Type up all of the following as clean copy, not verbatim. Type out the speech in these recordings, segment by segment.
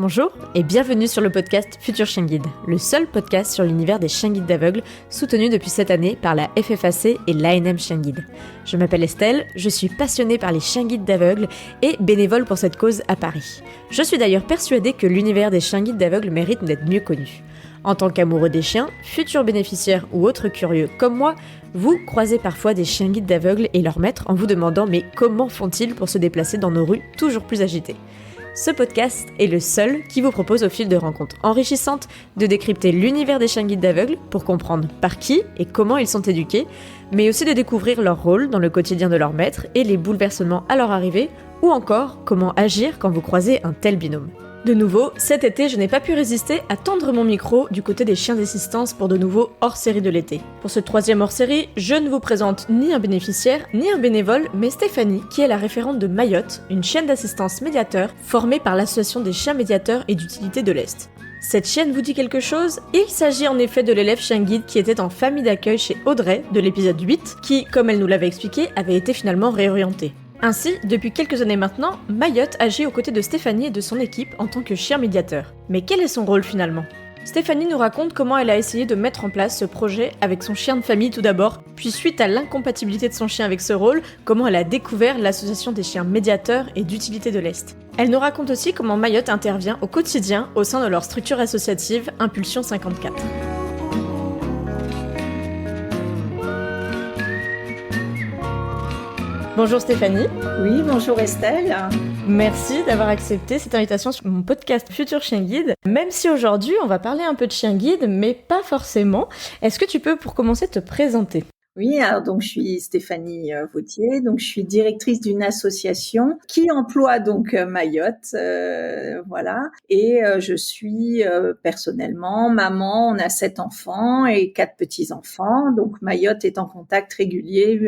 Bonjour et bienvenue sur le podcast Futur Chien Guide, le seul podcast sur l'univers des chiens guides d'aveugles, soutenu depuis cette année par la FFAC et l'ANM Chien Guide. Je m'appelle Estelle, je suis passionnée par les chiens guides d'aveugles et bénévole pour cette cause à Paris. Je suis d'ailleurs persuadée que l'univers des chiens guides d'aveugles mérite d'être mieux connu. En tant qu'amoureux des chiens, futurs bénéficiaires ou autres curieux comme moi, vous croisez parfois des chiens guides d'aveugles et leurs maîtres en vous demandant mais comment font-ils pour se déplacer dans nos rues toujours plus agitées ? Ce podcast est le seul qui vous propose au fil de rencontres enrichissantes de décrypter l'univers des chiens guides d'aveugles pour comprendre par qui et comment ils sont éduqués, mais aussi de découvrir leur rôle dans le quotidien de leur maître et les bouleversements à leur arrivée, ou encore comment agir quand vous croisez un tel binôme. De nouveau, cet été, je n'ai pas pu résister à tendre mon micro du côté des chiens d'assistance pour de nouveaux hors-série de l'été. Pour ce troisième hors-série, je ne vous présente ni un bénéficiaire, ni un bénévole, mais Stéphanie, qui est la référente de Mayotte, une chienne d'assistance médiateur formée par l'Association des chiens médiateurs et d'utilité de l'Est. Cette chienne vous dit quelque chose ? Il s'agit en effet de l'élève chien guide qui était en famille d'accueil chez Audrey de l'épisode 8, qui, comme elle nous l'avait expliqué, avait été finalement réorientée. Ainsi, depuis quelques années maintenant, Mayotte agit aux côtés de Stéphanie et de son équipe en tant que chien médiateur. Mais quel est son rôle finalement ? Stéphanie nous raconte comment elle a essayé de mettre en place ce projet avec son chien de famille tout d'abord, puis suite à l'incompatibilité de son chien avec ce rôle, comment elle a découvert l'association des chiens médiateurs et d'utilité de l'Est. Elle nous raconte aussi comment Mayotte intervient au quotidien au sein de leur structure associative Impulsion 54. Bonjour Stéphanie. Oui, bonjour Estelle. Merci d'avoir accepté cette invitation sur mon podcast Futur Chien Guide. Même si aujourd'hui on va parler un peu de chien guide, mais pas forcément. Est-ce que tu peux pour commencer te présenter ? Oui, alors donc je suis Stéphanie Vautier, donc je suis directrice d'une association qui emploie donc Mayotte, voilà. Et je suis personnellement maman, on a 7 enfants et 4 petits-enfants, donc Mayotte est en contact régulier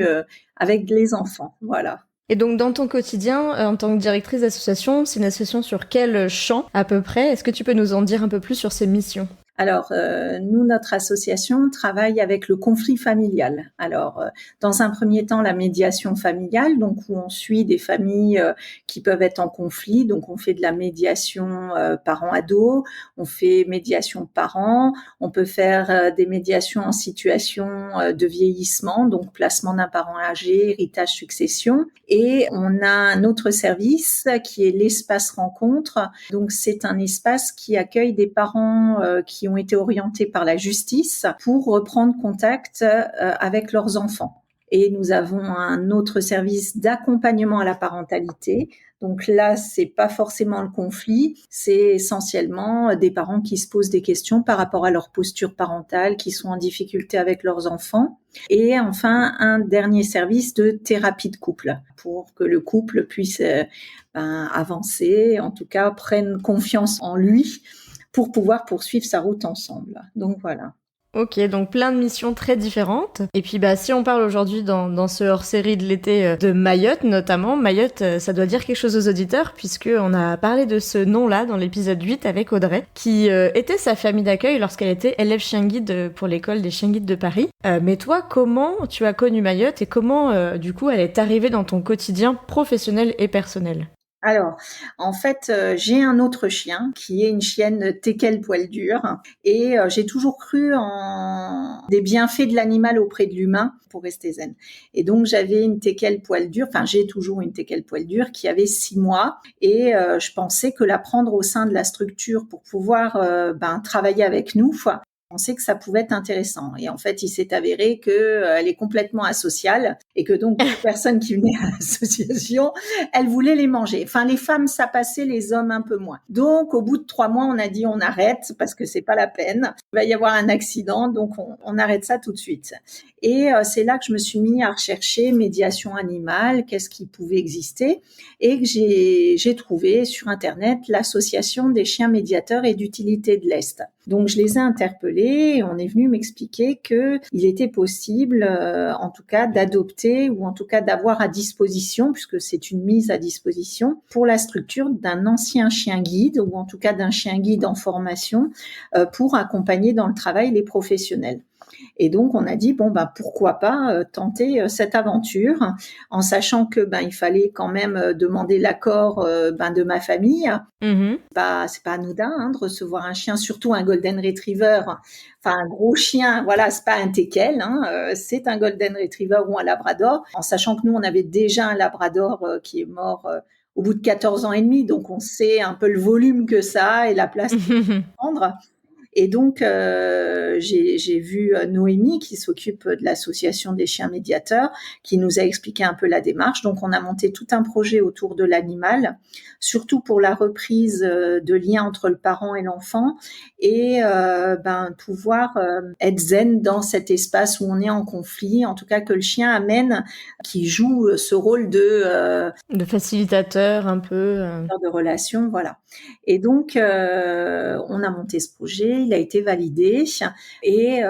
avec les enfants, voilà. Et donc dans ton quotidien, en tant que directrice d'association, c'est une association sur quel champ à peu près ? Est-ce que tu peux nous en dire un peu plus sur ses missions ? Alors, nous, notre association travaille avec le conflit familial. Alors, dans un premier temps, la médiation familiale, donc où on suit des familles qui peuvent être en conflit. Donc, on fait de la médiation parents-ados, on fait médiation parents, on peut faire des médiations en situation de vieillissement, donc placement d'un parent âgé, héritage-succession. Et on a un autre service qui est l'espace rencontre. Donc, c'est un espace qui accueille des parents qui ont été orientés par la justice pour reprendre contact avec leurs enfants. Et nous avons un autre service d'accompagnement à la parentalité. Donc là, c'est pas forcément le conflit, c'est essentiellement des parents qui se posent des questions par rapport à leur posture parentale, qui sont en difficulté avec leurs enfants. Et enfin, un dernier service de thérapie de couple pour que le couple puisse avancer, en tout cas prenne confiance en lui pour pouvoir poursuivre sa route ensemble. Donc voilà. Ok, donc plein de missions très différentes. Et puis si on parle aujourd'hui dans ce hors-série de l'été de Mayotte notamment, Mayotte, ça doit dire quelque chose aux auditeurs puisqu'on a parlé de ce nom-là dans l'épisode 8 avec Audrey, qui était sa famille d'accueil lorsqu'elle était élève chien guide pour l'école des chiens guides de Paris. Mais toi, comment tu as connu Mayotte et comment du coup elle est arrivée dans ton quotidien professionnel et personnel ? Alors, en fait, j'ai un autre chien qui est une chienne teckel poil dur et j'ai toujours cru en des bienfaits de l'animal auprès de l'humain pour rester zen. Et donc, j'avais une teckel poil dur, enfin, j'ai toujours une teckel poil dur qui avait 6 mois et je pensais que la prendre au sein de la structure pour pouvoir travailler avec nous, je pensais que ça pouvait être intéressant. Et en fait, il s'est avéré que elle est complètement asociale et que donc les personnes qui venaient à l'association, elles voulaient les manger. Enfin, les femmes, ça passait, les hommes un peu moins. Donc, au bout de 3 mois, on a dit on arrête parce que c'est pas la peine. Il va y avoir un accident, donc on arrête ça tout de suite. Et c'est là que je me suis mis à rechercher médiation animale, qu'est-ce qui pouvait exister, et que j'ai trouvé sur Internet l'association des chiens médiateurs et d'utilité de l'Est. Donc, je les ai interpellés et on est venu m'expliquer que il était possible, en tout cas, d'adopter ou en tout cas d'avoir à disposition, puisque c'est une mise à disposition, pour la structure d'un ancien chien guide ou en tout cas d'un chien guide en formation pour accompagner dans le travail les professionnels. Et donc, on a dit, bon, pourquoi pas tenter cette aventure, en sachant que il fallait quand même demander l'accord de ma famille. Mhm. C'est pas anodin de recevoir un chien, surtout un golden retriever, enfin un gros chien. Voilà, c'est pas un teckel, c'est un golden retriever ou un labrador. En sachant que nous, on avait déjà un labrador qui est mort au bout de 14 ans et demi, donc on sait un peu le volume que ça a et la place qu'il faut prendre. Et donc, j'ai vu Noémie qui s'occupe de l'association des chiens médiateurs, qui nous a expliqué un peu la démarche. Donc, on a monté tout un projet autour de l'animal, surtout pour la reprise de lien entre le parent et l'enfant, et pouvoir être zen dans cet espace où on est en conflit. En tout cas, que le chien amène, qui joue ce rôle de facilitateur un peu. De relation, voilà. Et donc, on a monté ce projet, il a été validé et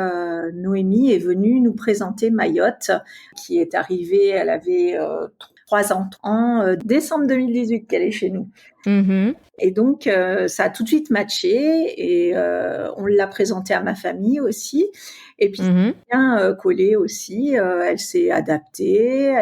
Noémie est venue nous présenter Mayotte, qui est arrivée, elle avait 3 ans, en décembre 2018 qu'elle est chez nous. Mhm. Et donc, ça a tout de suite matché et on l'a présentée à ma famille aussi. Et puis, bien collé aussi. Elle s'est adaptée.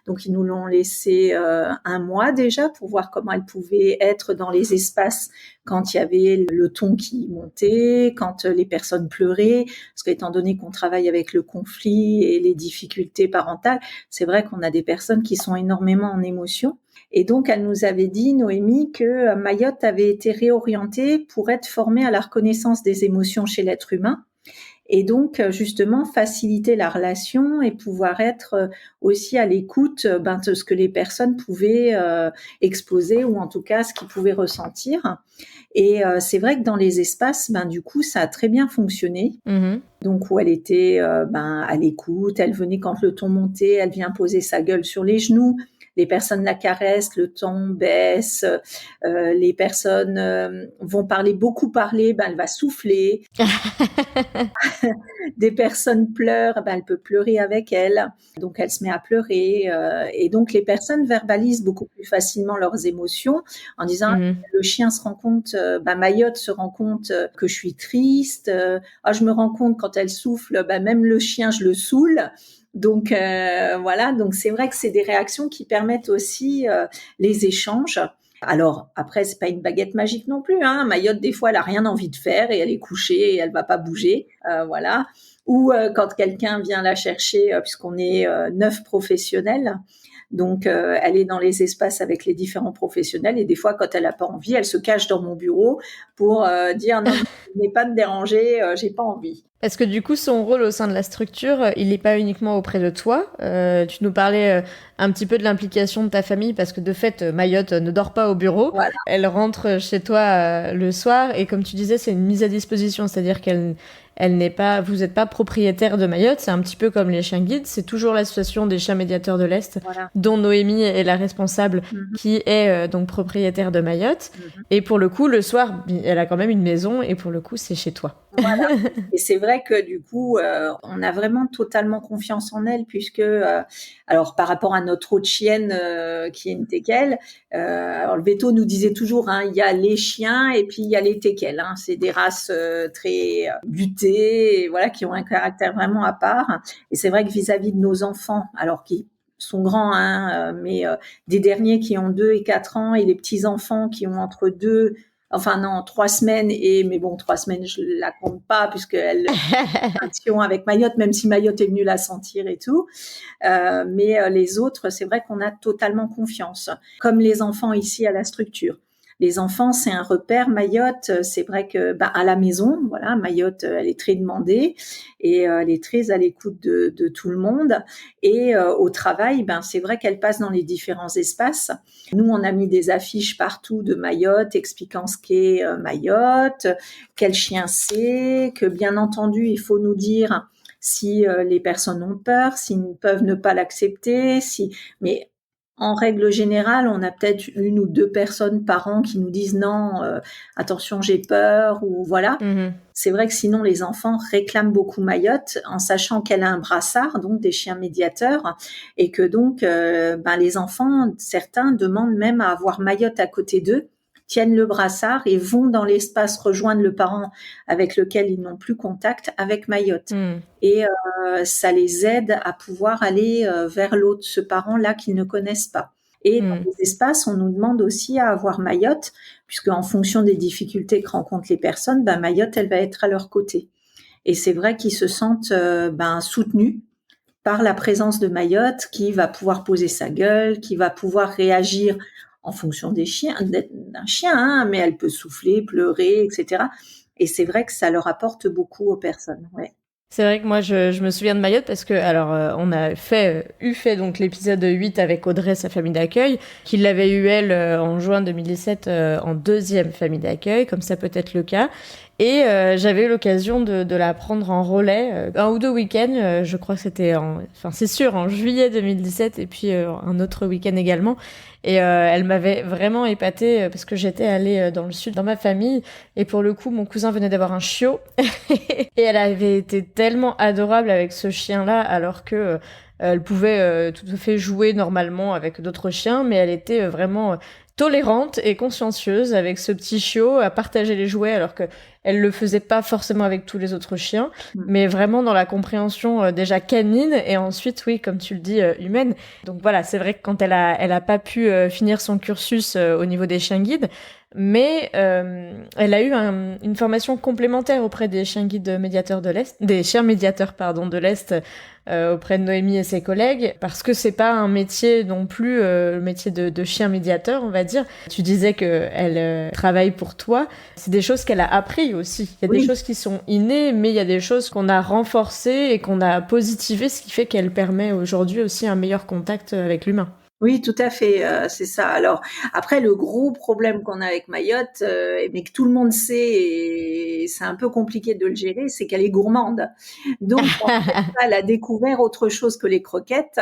Donc, ils nous l'ont laissé 1 mois déjà pour voir comment elle pouvait être dans les espaces quand il y avait le ton qui montait, quand les personnes pleuraient. Parce qu'étant donné qu'on travaille avec le conflit et les difficultés parentales, c'est vrai qu'on a des personnes qui sont énormément en émotion. Et donc, elle nous avait dit, Noémie, que Mayotte avait été réorientée pour être formée à la reconnaissance des émotions chez l'être humain. Et donc, justement, faciliter la relation et pouvoir être aussi à l'écoute de ce que les personnes pouvaient exposer ou en tout cas ce qu'ils pouvaient ressentir. Et c'est vrai que dans les espaces, du coup, ça a très bien fonctionné. Donc, où elle était à l'écoute, elle venait quand le ton montait, elle vient poser sa gueule sur les genoux. Les personnes la caressent, le ton baisse, les personnes vont beaucoup parler, elle va souffler. Des personnes pleurent, elle peut pleurer avec elle, donc elle se met à pleurer. Et donc les personnes verbalisent beaucoup plus facilement leurs émotions en disant le chien se rend compte, Mayotte se rend compte que je suis triste, je me rends compte quand elle souffle, même le chien je le saoule. Donc voilà, donc c'est vrai que c'est des réactions qui permettent aussi les échanges. Alors après, c'est pas une baguette magique non plus. Mayotte, des fois, elle a rien envie de faire et elle est couchée et elle va pas bouger, voilà. Ou quand quelqu'un vient la chercher, puisqu'on est 9 professionnels, donc elle est dans les espaces avec les différents professionnels et des fois, quand elle a pas envie, elle se cache dans mon bureau pour dire non, venez pas me déranger, j'ai pas envie. Parce que du coup, son rôle au sein de la structure, il n'est pas uniquement auprès de toi. Tu nous parlais un petit peu de l'implication de ta famille, parce que de fait, Mayotte ne dort pas au bureau. Voilà. Elle rentre chez toi le soir, et comme tu disais, c'est une mise à disposition, c'est-à-dire vous n'êtes pas propriétaire de Mayotte, c'est un petit peu comme les chiens guides, c'est toujours l'association des chiens médiateurs de l'Est, Voilà. dont Noémie est la responsable, qui est donc propriétaire de Mayotte. Et pour le coup, le soir, elle a quand même une maison, et pour le coup, c'est chez toi. Voilà. Et c'est vrai que du coup, on a vraiment totalement confiance en elle, puisque, alors par rapport à notre autre chienne qui est une teckel, alors le veto nous disait toujours, il y a les chiens et puis il y a les teckels. C'est des races très butées, et voilà, qui ont un caractère vraiment à part. Et c'est vrai que vis-à-vis de nos enfants, alors qui sont grands, mais des derniers qui ont 2 et 4 ans et les petits enfants qui ont entre 2 Enfin non, 3 semaines mais bon, 3 semaines, je la compte pas puisqu'elle action avec Mayotte, même si Mayotte est venue la sentir et tout. Mais les autres, c'est vrai qu'on a totalement confiance. Comme les enfants ici à la structure. Les enfants, c'est un repère. Mayotte, c'est vrai que à la maison, voilà, Mayotte, elle est très demandée et elle est très à l'écoute de tout le monde. Et au travail, c'est vrai qu'elle passe dans les différents espaces. Nous, on a mis des affiches partout de Mayotte expliquant ce qu'est Mayotte, quel chien c'est, que bien entendu, il faut nous dire si les personnes ont peur, s'ils peuvent ne pas l'accepter, mais en règle générale, on a peut-être 1 ou 2 personnes par an qui nous disent non, attention, j'ai peur, ou voilà. C'est vrai que sinon, les enfants réclament beaucoup Mayotte, en sachant qu'elle a un brassard, donc des chiens médiateurs, et que donc, les enfants, certains demandent même à avoir Mayotte à côté d'eux. tiennent le brassard et vont dans l'espace rejoindre le parent avec lequel ils n'ont plus contact avec Mayotte. Et ça les aide à pouvoir aller vers l'autre, ce parent-là qu'ils ne connaissent pas. Et dans les espaces, on nous demande aussi à avoir Mayotte, puisque en fonction des difficultés que rencontrent les personnes, Mayotte, elle va être à leur côté. Et c'est vrai qu'ils se sentent soutenus par la présence de Mayotte, qui va pouvoir poser sa gueule, qui va pouvoir réagir en fonction d'un chien, mais elle peut souffler, pleurer, etc. Et c'est vrai que ça leur apporte beaucoup aux personnes. Ouais. C'est vrai que moi, je me souviens de Mayotte parce que, on a fait donc l'épisode 8 avec Audrey, sa famille d'accueil, qui l'avait eu, elle, en juin 2017, en 2e famille d'accueil, comme ça peut être le cas. Et j'avais eu l'occasion de la prendre en relais 1 ou 2 week-ends, je crois que c'était c'est sûr, en juillet 2017, et puis un autre week-end également. Et elle m'avait vraiment épatée parce que j'étais allée dans le sud, dans ma famille, et pour le coup, mon cousin venait d'avoir un chiot, et elle avait été tellement adorable avec ce chien-là, alors que elle pouvait tout à fait jouer normalement avec d'autres chiens, mais elle était vraiment tolérante et consciencieuse avec ce petit chiot, à partager les jouets, alors que elle le faisait pas forcément avec tous les autres chiens, mais vraiment dans la compréhension déjà canine et ensuite, oui, comme tu le dis, humaine. Donc voilà, c'est vrai que quand elle a pas pu finir son cursus au niveau des chiens guides, mais elle a eu une formation complémentaire auprès des chiens guides médiateurs de l'Est, des chiens médiateurs, de l'Est, auprès de Noémie et ses collègues, parce que c'est pas un métier non plus, le métier de chien médiateur, on va dire. Tu disais que elle travaille pour toi. C'est des choses qu'elle a appris aussi. Il y a des choses qui sont innées, mais il y a des choses qu'on a renforcées et qu'on a positivées, ce qui fait qu'elle permet aujourd'hui aussi un meilleur contact avec l'humain. Oui, tout à fait, c'est ça. Alors après, le gros problème qu'on a avec Mayotte, mais que tout le monde sait, et c'est un peu compliqué de le gérer, c'est qu'elle est gourmande. Donc en fait, elle a découvert autre chose que les croquettes.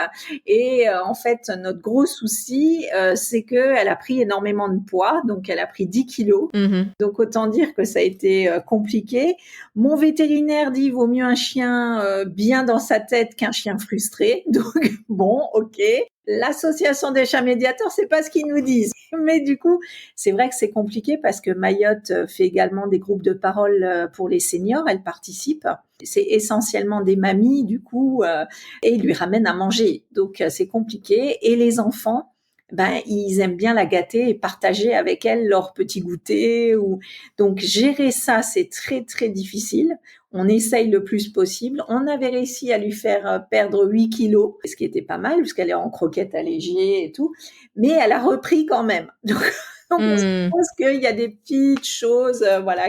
Et en fait, notre gros souci, c'est que elle a pris énormément de poids. Donc elle a pris 10 kilos. Donc autant dire que ça a été compliqué. Mon vétérinaire dit vaut mieux un chien bien dans sa tête qu'un chien frustré. Donc bon, ok. L'association des chats médiateurs, c'est pas ce qu'ils nous disent. Mais du coup, c'est vrai que c'est compliqué parce que Mayotte fait également des groupes de parole pour les seniors. Elle participe. C'est essentiellement des mamies, du coup, et ils lui ramènent à manger. Donc, c'est compliqué. Et les enfants, ils aiment bien la gâter et partager avec elle leur petit goûter. Donc, gérer ça, c'est très, très difficile. On essaye le plus possible. On avait réussi à lui faire perdre 8 kilos, ce qui était pas mal, puisqu'elle est en croquettes allégées et tout. Mais elle a repris quand même. Donc on suppose qu'il y a des petites choses,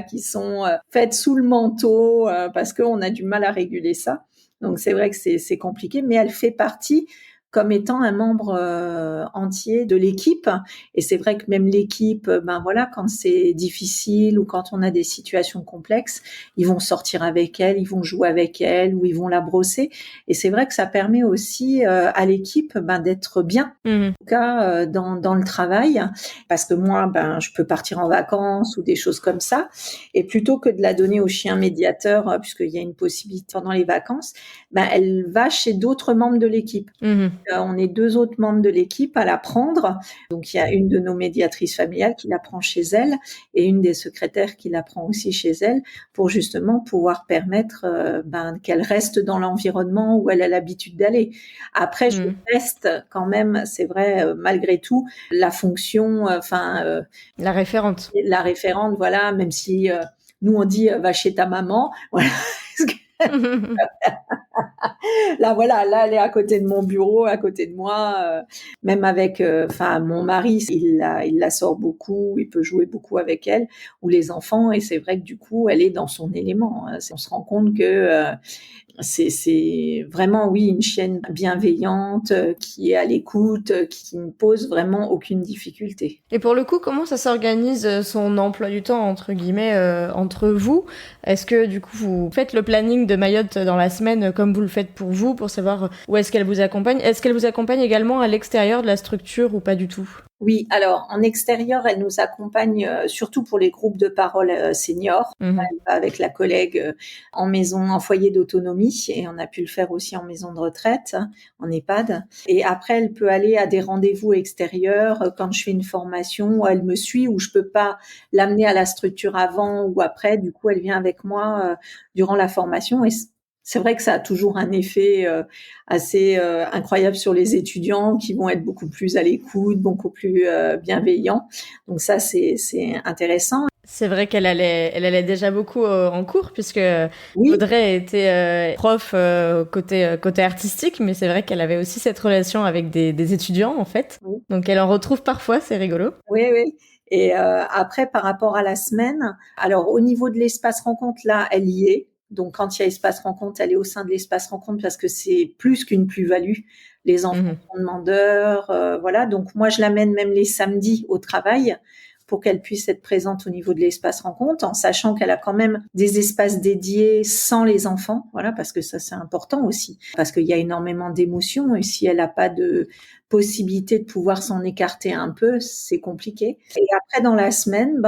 qui sont faites sous le manteau, parce qu'on a du mal à réguler ça. Donc c'est vrai que c'est compliqué, mais elle fait partie comme étant un membre entier de l'équipe. Et c'est vrai que même l'équipe, quand c'est difficile ou quand on a des situations complexes, ils vont sortir avec elle, ils vont jouer avec elle ou ils vont la brosser. Et c'est vrai que ça permet aussi à l'équipe d'être bien, en tout cas dans le travail, parce que moi, je peux partir en vacances ou des choses comme ça. Et plutôt que de la donner au chien médiateur, puisqu'il y a une possibilité pendant les vacances, elle va chez d'autres membres de l'équipe. On est 2 autres membres de l'équipe à la prendre. Donc, il y a une de nos médiatrices familiales qui la prend chez elle et une des secrétaires qui la prend aussi chez elle pour justement pouvoir permettre qu'elle reste dans l'environnement où elle a l'habitude d'aller. Après, je reste quand même, c'est vrai, malgré tout, la fonction, la référente. La référente, voilà, même si nous, on dit va chez ta maman, voilà. Là, elle est à côté de mon bureau, à côté de moi. Même avec, mon mari, il la sort beaucoup, il peut jouer beaucoup avec elle ou les enfants. Et c'est vrai que du coup, elle est dans son élément. On se rend compte que c'est vraiment, oui, une chienne bienveillante, qui est à l'écoute, qui ne pose vraiment aucune difficulté. Et pour le coup, comment ça s'organise son emploi du temps, entre guillemets, entre vous? Est-ce que du coup, vous faites le planning de Mayotte dans la semaine comme vous le faites pour vous, pour savoir où est-ce qu'elle vous accompagne? Est-ce qu'elle vous accompagne également à l'extérieur de la structure ou pas du tout? Oui, alors en extérieur, elle nous accompagne surtout pour les groupes de parole seniors. Mhm. Elle va avec la collègue en maison, en foyer d'autonomie, et on a pu le faire aussi en maison de retraite, en EHPAD. Et après, elle peut aller à des rendez-vous extérieurs quand je fais une formation, où elle me suit, où je peux pas l'amener à la structure avant ou après. Du coup, elle vient avec moi durant la formation. Et c'est vrai que ça a toujours un effet assez incroyable sur les étudiants qui vont être beaucoup plus à l'écoute, beaucoup plus bienveillants. Donc ça, c'est intéressant. C'est vrai elle allait déjà beaucoup en cours, puisque Oui, Audrey était prof côté artistique, mais c'est vrai qu'elle avait aussi cette relation avec des étudiants, en fait. oui, Donc elle en retrouve parfois, c'est rigolo. oui, oui. Et après, par rapport à la semaine, alors au niveau de l'espace rencontre, là, elle y est. Donc quand il y a espace rencontre, elle est au sein de l'espace rencontre parce que c'est plus qu'une plus-value. Les enfants Mhm. sont demandeurs, voilà. Donc moi, je l'amène même les samedis au travail pour qu'elle puisse être présente au niveau de l'espace rencontre, en sachant qu'elle a quand même des espaces dédiés sans les enfants, voilà, parce que ça c'est important aussi, parce qu'il y a énormément d'émotions et si elle n'a pas de possibilité de pouvoir s'en écarter un peu, c'est compliqué. Et après dans la semaine,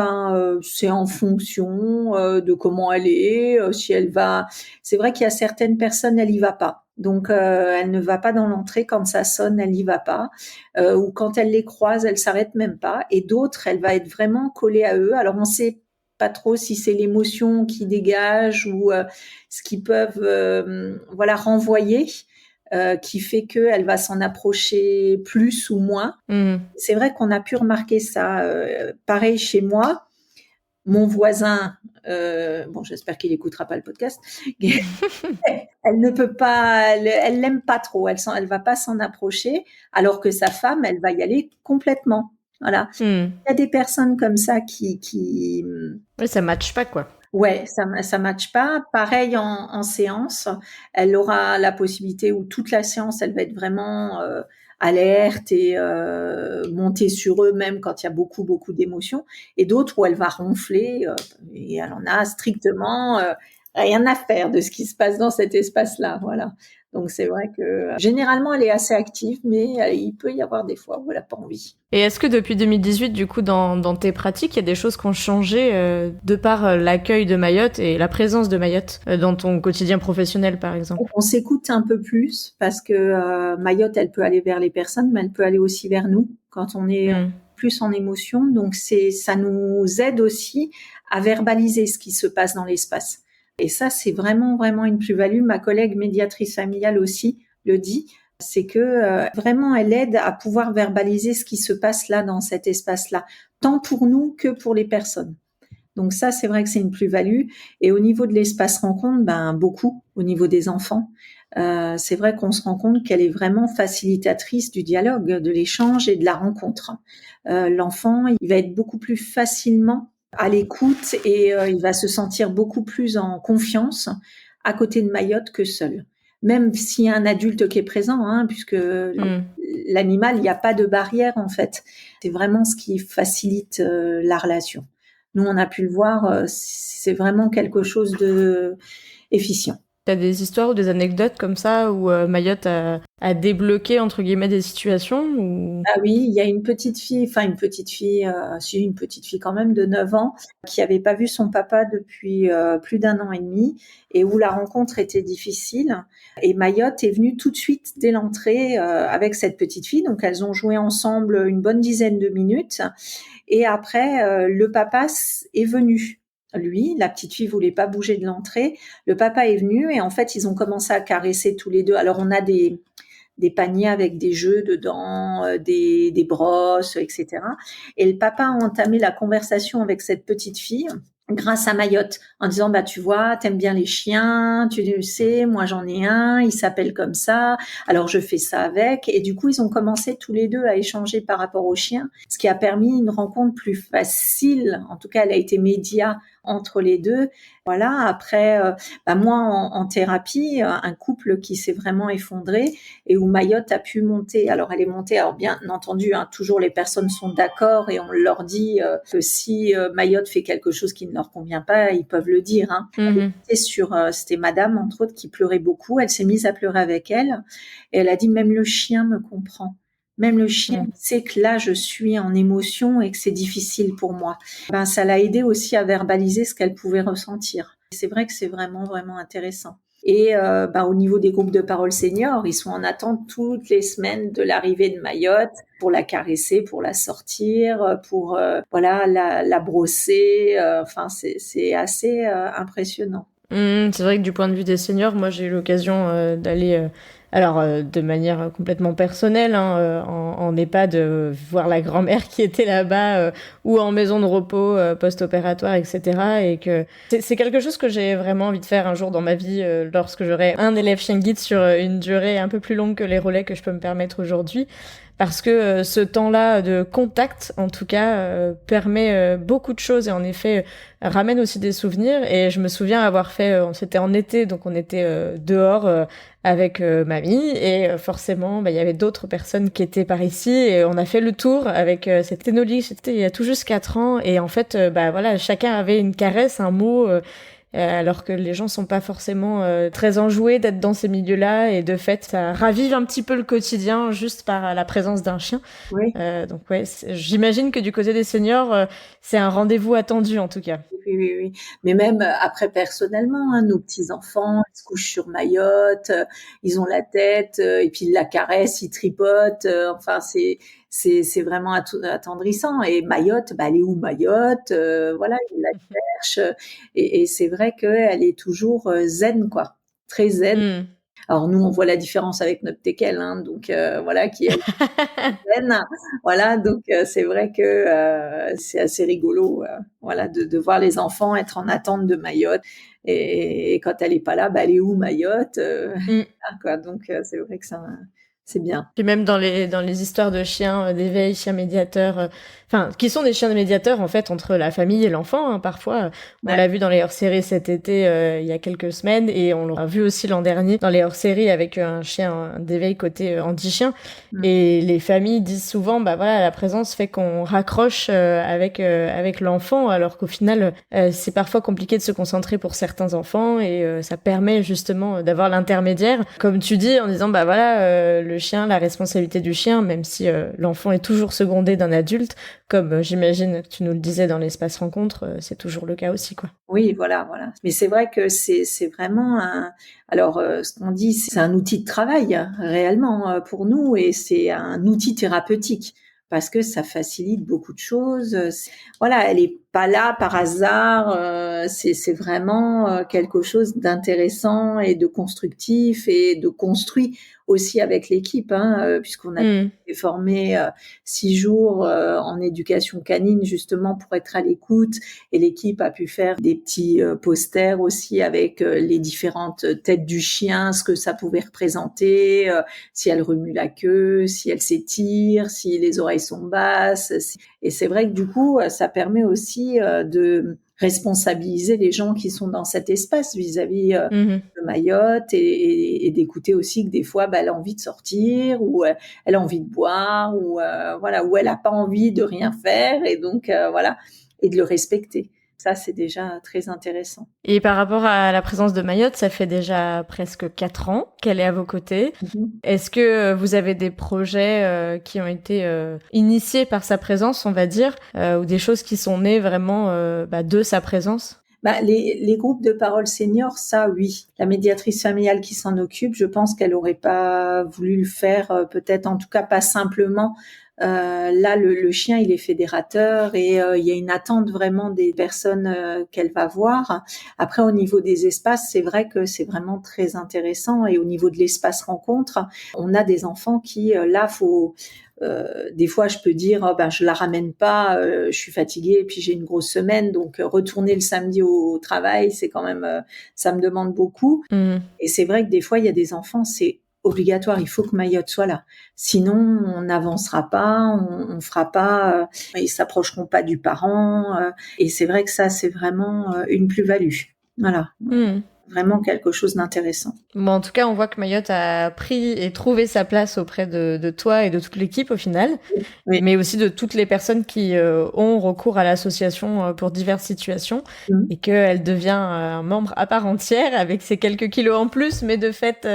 c'est en fonction de comment elle est, si elle va. C'est vrai qu'il y a certaines personnes, elle y va pas. Donc elle ne va pas dans l'entrée quand ça sonne, elle y va pas. Ou quand elle les croise, elle s'arrête même pas. Et d'autres, elle va être vraiment collée à eux. Alors on sait pas trop si c'est l'émotion qui dégage ou ce qu'ils peuvent voilà renvoyer qui fait qu'elle va s'en approcher plus ou moins. Mhm. C'est vrai qu'on a pu remarquer ça. Pareil chez moi, mon voisin, bon, j'espère qu'il écoutera pas le podcast. Elle ne peut pas, elle l'aime pas trop. Elle va pas s'en approcher, alors que sa femme, elle va y aller complètement. Voilà. Mhm. Il y a des personnes comme ça Oui, ça matche pas, quoi. ouais, ça matche pas. Pareil en séance, elle aura la possibilité où toute la séance, elle va être vraiment alerte et monter sur eux même quand il y a beaucoup d'émotions. Et d'autres où elle va ronfler et elle en a strictement rien à faire de ce qui se passe dans cet espace-là. Voilà. Donc c'est vrai que généralement elle est assez active, mais il peut y avoir des fois où elle n'a pas envie. Et est-ce que depuis 2018, du coup, dans tes pratiques, il y a des choses qui ont changé de par l'accueil de Mayotte et la présence de Mayotte dans ton quotidien professionnel, par exemple? On s'écoute un peu plus parce que Mayotte, elle peut aller vers les personnes, mais elle peut aller aussi vers nous quand on est Mhm. plus en émotion. Donc ça nous aide aussi à verbaliser ce qui se passe dans l'espace. Et ça, c'est vraiment une plus-value. Ma collègue médiatrice familiale aussi le dit, c'est que vraiment, elle aide à pouvoir verbaliser ce qui se passe là dans cet espace-là, tant pour nous que pour les personnes. Donc ça, c'est vrai que c'est une plus-value. Et au niveau de l'espace rencontre, beaucoup au niveau des enfants. C'est vrai qu'on se rend compte qu'elle est vraiment facilitatrice du dialogue, de l'échange et de la rencontre. L'enfant, il va être beaucoup plus facilement à l'écoute et il va se sentir beaucoup plus en confiance à côté de Mayotte que seul. Même s'il y a un adulte qui est présent, hein, puisque Mhm. l'animal, il n'y a pas de barrière en fait. C'est vraiment ce qui facilite la relation. Nous, on a pu le voir, c'est vraiment quelque chose de efficient. T'as des histoires ou des anecdotes comme ça où Mayotte a débloqué, entre guillemets, des situations ou... Ah oui, il y a une petite fille quand même de 9 ans qui avait pas vu son papa depuis plus d'un an et demi et où la rencontre était difficile. Et Mayotte est venue tout de suite dès l'entrée avec cette petite fille. Donc elles ont joué ensemble une bonne dizaine de minutes. Et après, le papa est venu. Lui, la petite fille voulait pas bouger de l'entrée. Le papa est venu et en fait, ils ont commencé à caresser tous les deux. Alors, on a des paniers avec des jeux dedans, des brosses, etc. Et le papa a entamé la conversation avec cette petite fille grâce à Mayotte en disant tu vois, t'aimes bien les chiens, tu le sais, moi j'en ai un, il s'appelle comme ça, alors je fais ça avec. Et du coup ils ont commencé tous les deux à échanger par rapport aux chiens, ce qui a permis une rencontre plus facile. En tout cas elle a été média entre les deux. Voilà. Après moi en thérapie, un couple qui s'est vraiment effondré et où Mayotte a pu monter. Alors elle est montée, alors bien entendu, hein, toujours les personnes sont d'accord et on leur dit que si Mayotte fait quelque chose qui ne leur convient pas, ils peuvent le dire. Hein. Mhm. C'était Madame entre autres qui pleurait beaucoup. Elle s'est mise à pleurer avec elle et elle a dit même le chien me comprend. Même le chien sait que là, je suis en émotion et que c'est difficile pour moi. Ben, ça l'a aidé aussi à verbaliser ce qu'elle pouvait ressentir. C'est vrai que c'est vraiment, vraiment intéressant. Et au niveau des groupes de parole seniors, ils sont en attente toutes les semaines de l'arrivée de Mayotte pour la caresser, pour la sortir, pour la brosser. Enfin, c'est assez impressionnant. C'est vrai que du point de vue des seniors, moi j'ai eu l'occasion d'aller, de manière complètement personnelle, en EHPAD, voir la grand-mère qui était là-bas, ou en maison de repos post-opératoire, etc. Et que c'est quelque chose que j'ai vraiment envie de faire un jour dans ma vie, lorsque j'aurai un élève chien guide sur une durée un peu plus longue que les relais que je peux me permettre aujourd'hui. Parce que ce temps-là de contact, en tout cas, permet beaucoup de choses et en effet ramène aussi des souvenirs. Et je me souviens avoir fait, c'était en été, donc on était dehors avec mamie et forcément, il y avait d'autres personnes qui étaient par ici et on a fait le tour avec c'était Noli, c'était il y a tout juste 4 ans et en fait, chacun avait une caresse, un mot. Alors que les gens sont pas forcément très enjoués d'être dans ces milieux-là et de fait ça ravive un petit peu le quotidien juste par la présence d'un chien. Oui. Donc ouais, j'imagine que du côté des seniors, c'est un rendez-vous attendu en tout cas. Oui. Mais même après personnellement, nos petits-enfants, ils se couchent sur Mayotte, ils ont la tête, et puis ils la caressent, ils tripotent. Enfin, c'est vraiment attendrissant. Et Mayotte, elle est où Mayotte? Voilà, ils la cherchent. Et c'est vrai qu'elle est toujours zen, quoi. Très zen. Alors nous, on voit la différence avec notre teckel, donc qui est zen. Voilà, donc c'est vrai que c'est assez rigolo, de voir les enfants être en attente de Mayotte. Et quand elle est pas là, elle est où Mayotte? Quoi. Donc c'est vrai que ça, c'est bien. Puis même dans les histoires de chiens d'éveil, chiens médiateurs, qui sont des chiens de médiateurs en fait entre la famille et l'enfant, parfois. On l'a vu dans les hors-séries cet été, il y a quelques semaines, et on l'a vu aussi l'an dernier dans les hors-séries avec un chien d'éveil côté anti-chien. Et les familles disent souvent, la présence fait qu'on raccroche avec l'enfant, alors qu'au final, c'est parfois compliqué de se concentrer pour certains enfants, et ça permet justement d'avoir l'intermédiaire, comme tu dis, en disant le chien, la responsabilité du chien, même si l'enfant est toujours secondé d'un adulte, comme j'imagine que tu nous le disais dans l'espace rencontre, c'est toujours le cas aussi, quoi. Oui, voilà. Mais c'est vrai que c'est vraiment ce qu'on dit, c'est un outil de travail réellement pour nous, et c'est un outil thérapeutique parce que ça facilite beaucoup de choses. Voilà, elle est pas là par hasard. C'est vraiment quelque chose d'intéressant et de constructif et de construit aussi avec l'équipe, puisqu'on a été formé 6 jours en éducation canine justement pour être à l'écoute, et l'équipe a pu faire des petits posters aussi avec les différentes têtes du chien, ce que ça pouvait représenter, si elle remue la queue, si elle s'étire, si les oreilles sont basses. Et c'est vrai que du coup, ça permet aussi de responsabiliser les gens qui sont dans cet espace vis-à-vis de Mayotte, et d'écouter aussi que des fois, elle a envie de sortir, ou elle a envie de boire, ou ou elle a pas envie de rien faire, et donc et de le respecter. Ça, c'est déjà très intéressant. Et par rapport à la présence de Mayotte, ça fait déjà presque 4 ans qu'elle est à vos côtés. Est-ce que vous avez des projets qui ont été initiés par sa présence, on va dire, ou des choses qui sont nées vraiment de sa présence? Les groupes de parole seniors, ça, oui. La médiatrice familiale qui s'en occupe, je pense qu'elle aurait pas voulu le faire, peut-être, en tout cas pas simplement. Là, le chien, il est fédérateur, et il y a une attente vraiment des personnes qu'elle va voir. Après, au niveau des espaces, c'est vrai que c'est vraiment très intéressant. Et au niveau de l'espace rencontre, on a des enfants qui, des fois, je peux dire, je la ramène pas, je suis fatiguée et puis j'ai une grosse semaine, donc retourner le samedi au travail, c'est quand même, ça me demande beaucoup. Et c'est vrai que des fois, il y a des enfants, c'est obligatoire, il faut que Mayotte soit là. Sinon, on n'avancera pas, on fera pas, ils s'approcheront pas du parent. Et c'est vrai que ça, c'est vraiment une plus-value. Voilà. vraiment quelque chose d'intéressant. Bon, en tout cas, on voit que Mayotte a pris et trouvé sa place auprès de toi et de toute l'équipe au final, Oui. mais aussi de toutes les personnes qui ont recours à l'association pour diverses situations et qu'elle devient un membre à part entière avec ses quelques kilos en plus, mais de fait,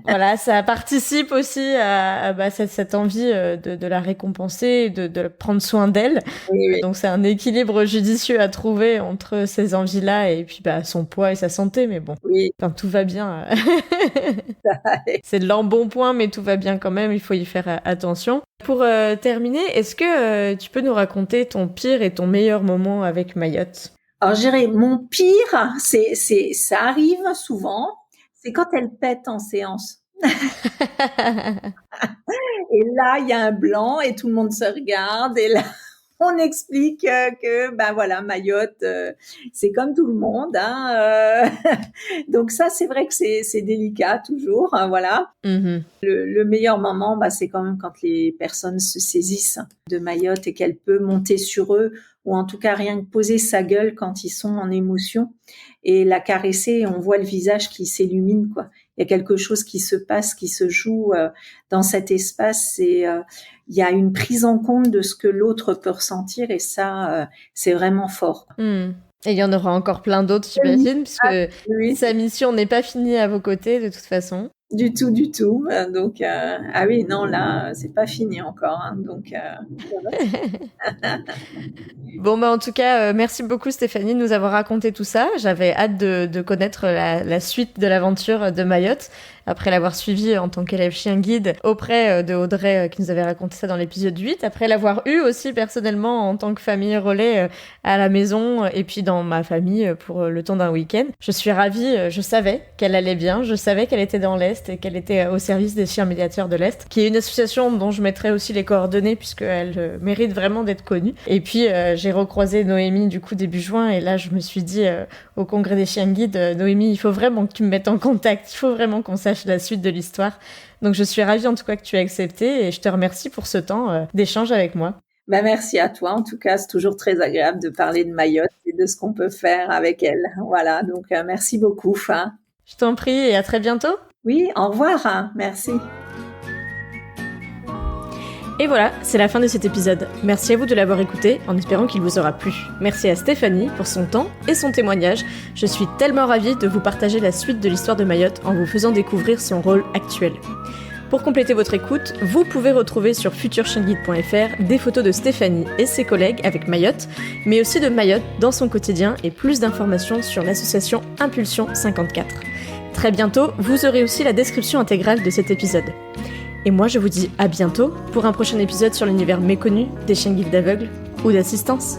voilà, ça participe aussi à cette envie de la récompenser, de prendre soin d'elle. Oui. Donc c'est un équilibre judicieux à trouver entre ces envies-là et puis son poids et sa santé, mais bon, enfin, tout va bien. C'est de l'embonpoint, mais tout va bien quand même, il faut y faire attention. Pour terminer, est-ce que tu peux nous raconter ton pire et ton meilleur moment avec Mayotte? Alors je dirais mon pire, ça arrive souvent, c'est quand elle pète en séance. Et là, il y a un blanc et tout le monde se regarde et là, on explique que voilà, Mayotte, c'est comme tout le monde, hein. Donc ça, c'est vrai que c'est délicat toujours, hein, voilà. Mm-hmm. Le meilleur moment, c'est quand même quand les personnes se saisissent de Mayotte et qu'elle peut monter sur eux, ou en tout cas rien que poser sa gueule quand ils sont en émotion et la caresser, et on voit le visage qui s'illumine, quoi. Il y a quelque chose qui se passe, qui se joue dans cet espace, et il y a une prise en compte de ce que l'autre peut ressentir, et ça, c'est vraiment fort. Et il y en aura encore plein d'autres, j'imagine, puisque sa mission n'est pas finie à vos côtés, de toute façon. Du tout. Donc, ah oui, non, là, c'est pas fini encore. Hein, donc, Bon, en tout cas, merci beaucoup Stéphanie de nous avoir raconté tout ça. J'avais hâte de connaître la suite de l'aventure de Mayotte, après l'avoir suivie en tant qu'élève chien guide auprès de Audrey qui nous avait raconté ça dans l'épisode 8, après l'avoir eu aussi personnellement en tant que famille relais à la maison et puis dans ma famille pour le temps d'un week-end. Je suis ravie, je savais qu'elle allait bien, je savais qu'elle était dans l'Est et qu'elle était au service des chiens médiateurs de l'Est, qui est une association dont je mettrai aussi les coordonnées puisqu'elle mérite vraiment d'être connue. Et puis j'ai recroisé Noémie du coup début juin, et là je me suis dit au congrès des chiens guides, Noémie, il faut vraiment que tu me mettes en contact, il faut vraiment qu'on sache la suite de l'histoire. Donc je suis ravie en tout cas que tu aies accepté, et je te remercie pour ce temps d'échange avec moi. Merci à toi. En tout cas, c'est toujours très agréable de parler de Mayotte et de ce qu'on peut faire avec elle. Voilà, donc merci beaucoup. Hein. Je t'en prie, et à très bientôt. Oui, au revoir. Hein. Merci. Et voilà, c'est la fin de cet épisode. Merci à vous de l'avoir écouté, en espérant qu'il vous aura plu. Merci à Stéphanie pour son temps et son témoignage. Je suis tellement ravie de vous partager la suite de l'histoire de Mayotte en vous faisant découvrir son rôle actuel. Pour compléter votre écoute, vous pouvez retrouver sur futurchienguide.fr des photos de Stéphanie et ses collègues avec Mayotte, mais aussi de Mayotte dans son quotidien et plus d'informations sur l'association Impulsion 54. Très bientôt, vous aurez aussi la description intégrale de cet épisode. Et moi, je vous dis à bientôt pour un prochain épisode sur l'univers méconnu des chiens guides d'aveugles ou d'assistance.